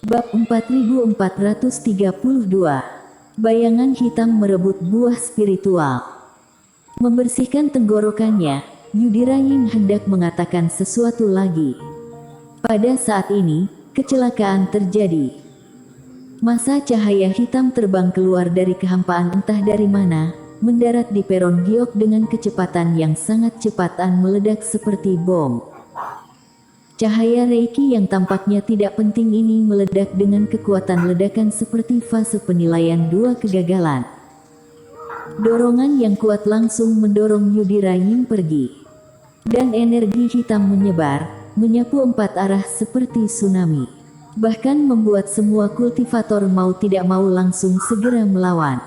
Bab 4432. Bayangan hitam merebut buah spiritual. Membersihkan tenggorokannya, Yudhira Ying hendak mengatakan sesuatu lagi. Pada saat ini, kecelakaan terjadi. Masa cahaya hitam terbang keluar dari kehampaan entah dari mana, mendarat di peron giok dengan kecepatan yang sangat cepat dan meledak seperti bom. Cahaya Reiki yang tampaknya tidak penting ini meledak dengan kekuatan ledakan seperti fase penilaian dua kegagalan. Dorongan yang kuat langsung mendorong Yudhira Ying pergi. Dan energi hitam menyebar, menyapu empat arah seperti tsunami. Bahkan membuat semua kultivator mau tidak mau langsung segera melawan.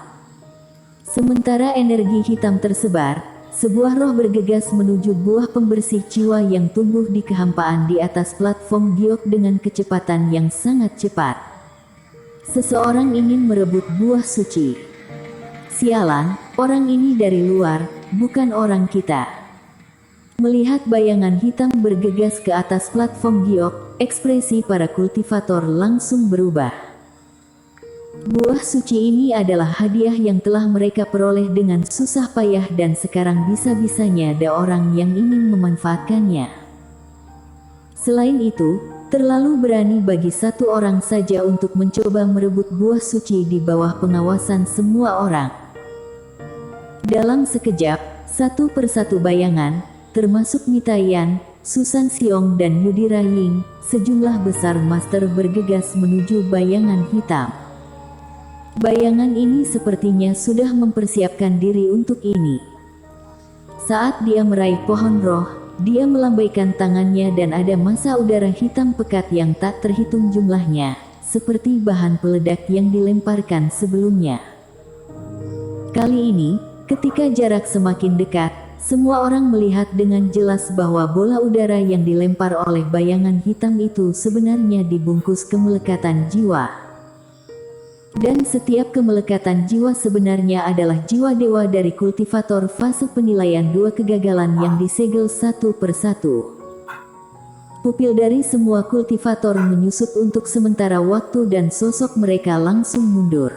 Sementara energi hitam tersebar, sebuah roh bergegas menuju buah pembersih jiwa yang tumbuh di kehampaan di atas platform giok dengan kecepatan yang sangat cepat. Seseorang ingin merebut buah suci. Sialan, orang ini dari luar, bukan orang kita. Melihat bayangan hitam bergegas ke atas platform giok, ekspresi para kultivator langsung berubah. Buah suci ini adalah hadiah yang telah mereka peroleh dengan susah payah dan sekarang bisa-bisanya ada orang yang ingin memanfaatkannya. Selain itu, terlalu berani bagi satu orang saja untuk mencoba merebut buah suci di bawah pengawasan semua orang. Dalam sekejap, satu persatu bayangan, termasuk Mita Yan, Susan Xiong dan Yudhira Ying, sejumlah besar master bergegas menuju bayangan hitam. Bayangan ini sepertinya sudah mempersiapkan diri untuk ini. Saat dia meraih pohon roh, dia melambaikan tangannya dan ada massa udara hitam pekat yang tak terhitung jumlahnya, seperti bahan peledak yang dilemparkan sebelumnya. Kali ini, ketika jarak semakin dekat, semua orang melihat dengan jelas bahwa bola udara yang dilempar oleh bayangan hitam itu sebenarnya dibungkus kemelekatan jiwa. Dan setiap kemelekatan jiwa sebenarnya adalah jiwa dewa dari kultivator fase penilaian dua kegagalan yang disegel satu persatu. Pupil dari semua kultivator menyusut untuk sementara waktu dan sosok mereka langsung mundur.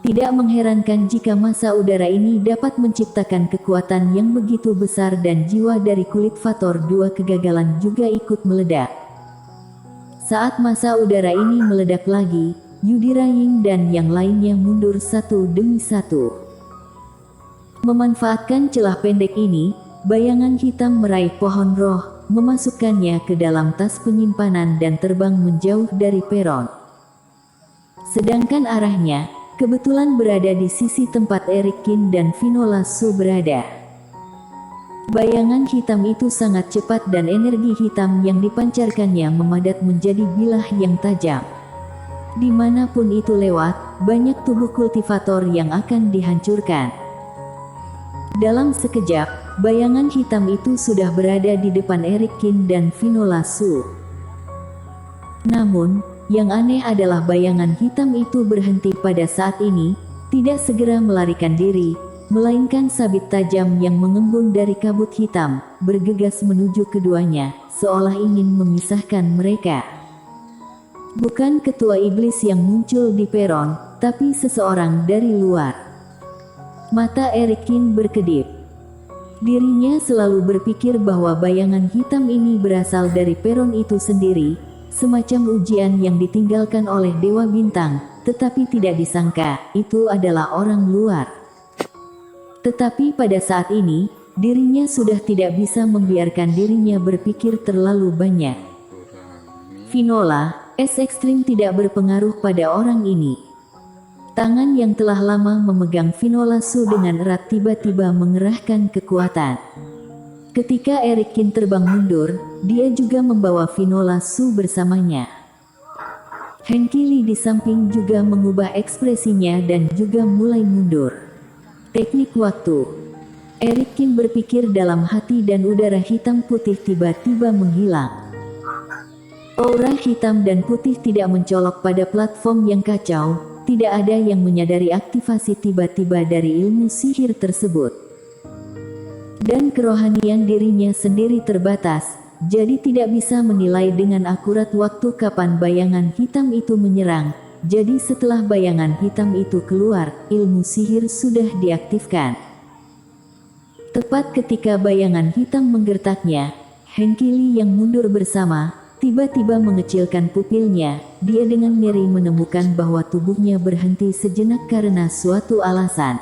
Tidak mengherankan jika massa udara ini dapat menciptakan kekuatan yang begitu besar dan jiwa dari kultivator dua kegagalan juga ikut meledak. Saat massa udara ini meledak lagi, Yudhira Ying dan yang lainnya mundur satu demi satu. Memanfaatkan celah pendek ini, bayangan hitam meraih pohon roh, memasukkannya ke dalam tas penyimpanan dan terbang menjauh dari peron. Sedangkan arahnya, kebetulan berada di sisi tempat Eric Kin dan Finola Su berada. Bayangan hitam itu sangat cepat dan energi hitam yang dipancarkannya memadat menjadi bilah yang tajam. Dimanapun itu lewat, banyak tubuh kultivator yang akan dihancurkan. Dalam sekejap, bayangan hitam itu sudah berada di depan Eric Kin dan Finola Su. Namun, yang aneh adalah bayangan hitam itu berhenti pada saat ini, tidak segera melarikan diri, melainkan sabit tajam yang mengembun dari kabut hitam, bergegas menuju keduanya, seolah ingin memisahkan mereka. Bukan ketua iblis yang muncul di peron, tapi seseorang dari luar. Mata Eric Kin berkedip. Dirinya selalu berpikir bahwa bayangan hitam ini berasal dari peron itu sendiri, semacam ujian yang ditinggalkan oleh Dewa Bintang, tetapi tidak disangka, itu adalah orang luar. Tetapi pada saat ini, dirinya sudah tidak bisa membiarkan dirinya berpikir terlalu banyak. Finola, es ekstrim tidak berpengaruh pada orang ini. Tangan yang telah lama memegang Finola Su dengan erat tiba-tiba mengerahkan kekuatan. Ketika Eric Kin terbang mundur, dia juga membawa Finola Su bersamanya. Henki Lee di samping juga mengubah ekspresinya dan juga mulai mundur. Teknik waktu. Eric Kin berpikir dalam hati dan udara hitam putih tiba-tiba menghilang. Aura hitam dan putih tidak mencolok pada platform yang kacau, tidak ada yang menyadari aktivasi tiba-tiba dari ilmu sihir tersebut. Dan kerohanian dirinya sendiri terbatas, jadi tidak bisa menilai dengan akurat waktu kapan bayangan hitam itu menyerang. Jadi setelah bayangan hitam itu keluar, ilmu sihir sudah diaktifkan. Tepat ketika bayangan hitam menggertaknya, Hengki Li yang mundur bersama, tiba-tiba mengecilkan pupilnya. Dia dengan ngeri menemukan bahwa tubuhnya berhenti sejenak karena suatu alasan.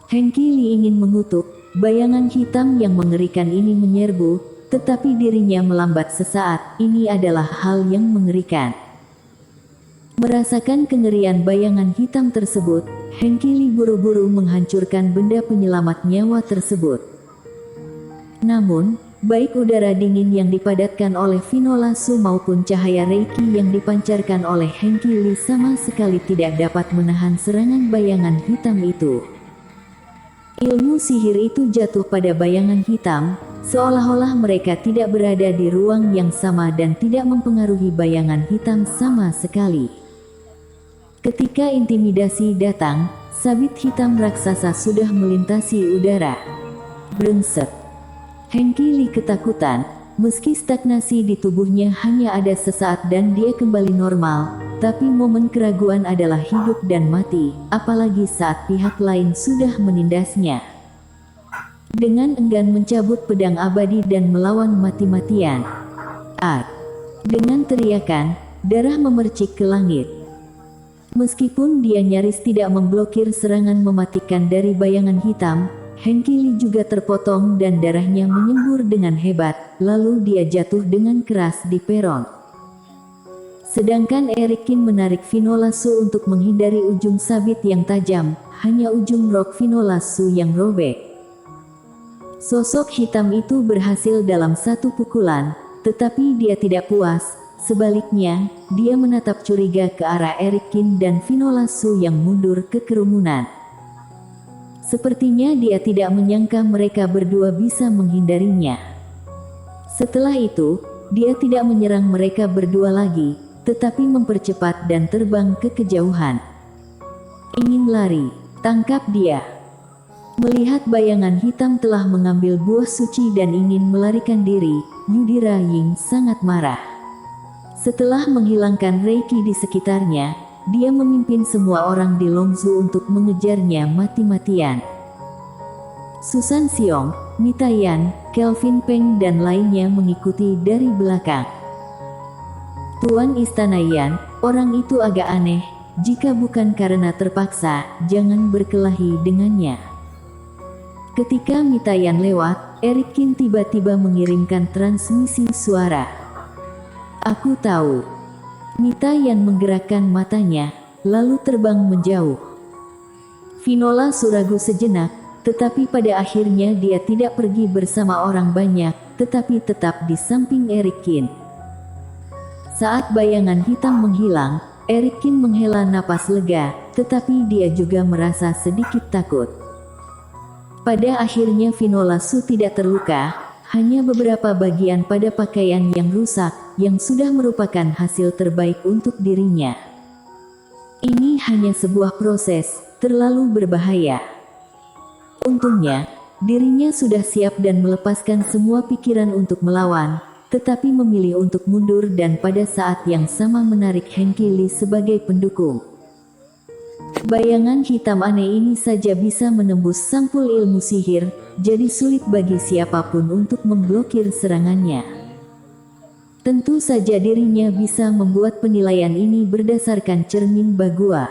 Hengki Li ingin mengutuk, bayangan hitam yang mengerikan ini menyerbu, tetapi dirinya melambat sesaat. Ini adalah hal yang mengerikan. Merasakan kengerian bayangan hitam tersebut, Hengki Li buru-buru menghancurkan benda penyelamat nyawa tersebut. Namun, baik udara dingin yang dipadatkan oleh Finola Su maupun cahaya Reiki yang dipancarkan oleh Hengki Li sama sekali tidak dapat menahan serangan bayangan hitam itu. Ilmu sihir itu jatuh pada bayangan hitam, seolah-olah mereka tidak berada di ruang yang sama dan tidak mempengaruhi bayangan hitam sama sekali. Ketika intimidasi datang, sabit hitam raksasa sudah melintasi udara. Brengsek. Hengki Li ketakutan, meski stagnasi di tubuhnya hanya ada sesaat dan dia kembali normal, tapi momen keraguan adalah hidup dan mati, apalagi saat pihak lain sudah menindasnya. Dengan enggan mencabut pedang abadi dan melawan mati-matian. Dengan teriakan, darah memercik ke langit. Meskipun dia nyaris tidak memblokir serangan mematikan dari bayangan hitam, Hengki Li juga terpotong dan darahnya menyembur dengan hebat, lalu dia jatuh dengan keras di peron. Sedangkan Erikin menarik Finola Su untuk menghindari ujung sabit yang tajam, hanya ujung rok Finola Su yang robek. Sosok hitam itu berhasil dalam satu pukulan, tetapi dia tidak puas. Sebaliknya, dia menatap curiga ke arah Erikin dan Finola Su yang mundur ke kerumunan. Sepertinya dia tidak menyangka mereka berdua bisa menghindarinya. Setelah itu, dia tidak menyerang mereka berdua lagi, tetapi mempercepat dan terbang ke kejauhan. Ingin lari, tangkap dia. Melihat bayangan hitam telah mengambil buah suci dan ingin melarikan diri, Yudhira Ying sangat marah. Setelah menghilangkan Reiki di sekitarnya, dia memimpin semua orang di Longzhou untuk mengejarnya mati-matian. Susan Xiong, Mita Yan, Kelvin Peng dan lainnya mengikuti dari belakang. Tuan Istana Yan, orang itu agak aneh, jika bukan karena terpaksa, jangan berkelahi dengannya. Ketika Mita Yan lewat, Erikin tiba-tiba mengirimkan transmisi suara. Aku tahu. Mita Yan menggerakkan matanya, lalu terbang menjauh. Finola Su ragu sejenak, tetapi pada akhirnya dia tidak pergi bersama orang banyak, tetapi tetap di samping Erikin. Saat bayangan hitam menghilang, Erikin menghela napas lega, tetapi dia juga merasa sedikit takut. Pada akhirnya Finola Su tidak terluka, hanya beberapa bagian pada pakaian yang rusak, yang sudah merupakan hasil terbaik untuk dirinya. Ini hanya sebuah proses, terlalu berbahaya. Untungnya, dirinya sudah siap dan melepaskan semua pikiran untuk melawan, tetapi memilih untuk mundur dan pada saat yang sama menarik Hengki Li sebagai pendukung. Bayangan hitam aneh ini saja bisa menembus sampul ilmu sihir, jadi sulit bagi siapapun untuk memblokir serangannya. Tentu saja dirinya bisa membuat penilaian ini berdasarkan cermin Bagua.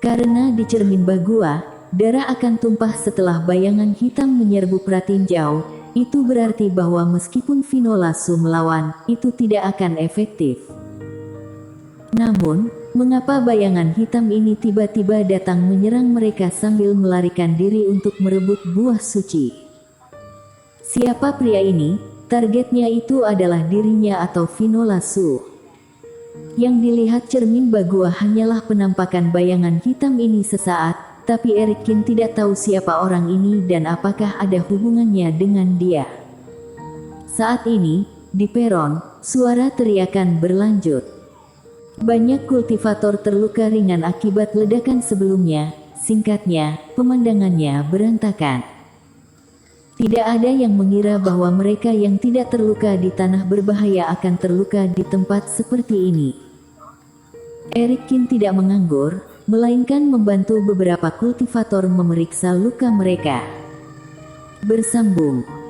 Karena di cermin Bagua, darah akan tumpah setelah bayangan hitam menyerbu pratinjau, itu berarti bahwa meskipun Finola Su melawan, itu tidak akan efektif. Namun, mengapa bayangan hitam ini tiba-tiba datang menyerang mereka sambil melarikan diri untuk merebut buah suci? Siapa pria ini? Targetnya itu adalah dirinya atau Finola Su. Yang dilihat cermin Bagua hanyalah penampakan bayangan hitam ini sesaat, tapi Erikin tidak tahu siapa orang ini dan apakah ada hubungannya dengan dia. Saat ini, di peron, suara teriakan berlanjut. Banyak kultivator terluka ringan akibat ledakan sebelumnya, singkatnya, pemandangannya berantakan. Tidak ada yang mengira bahwa mereka yang tidak terluka di tanah berbahaya akan terluka di tempat seperti ini. Eric Kin tidak menganggur, melainkan membantu beberapa kultivator memeriksa luka mereka. Bersambung.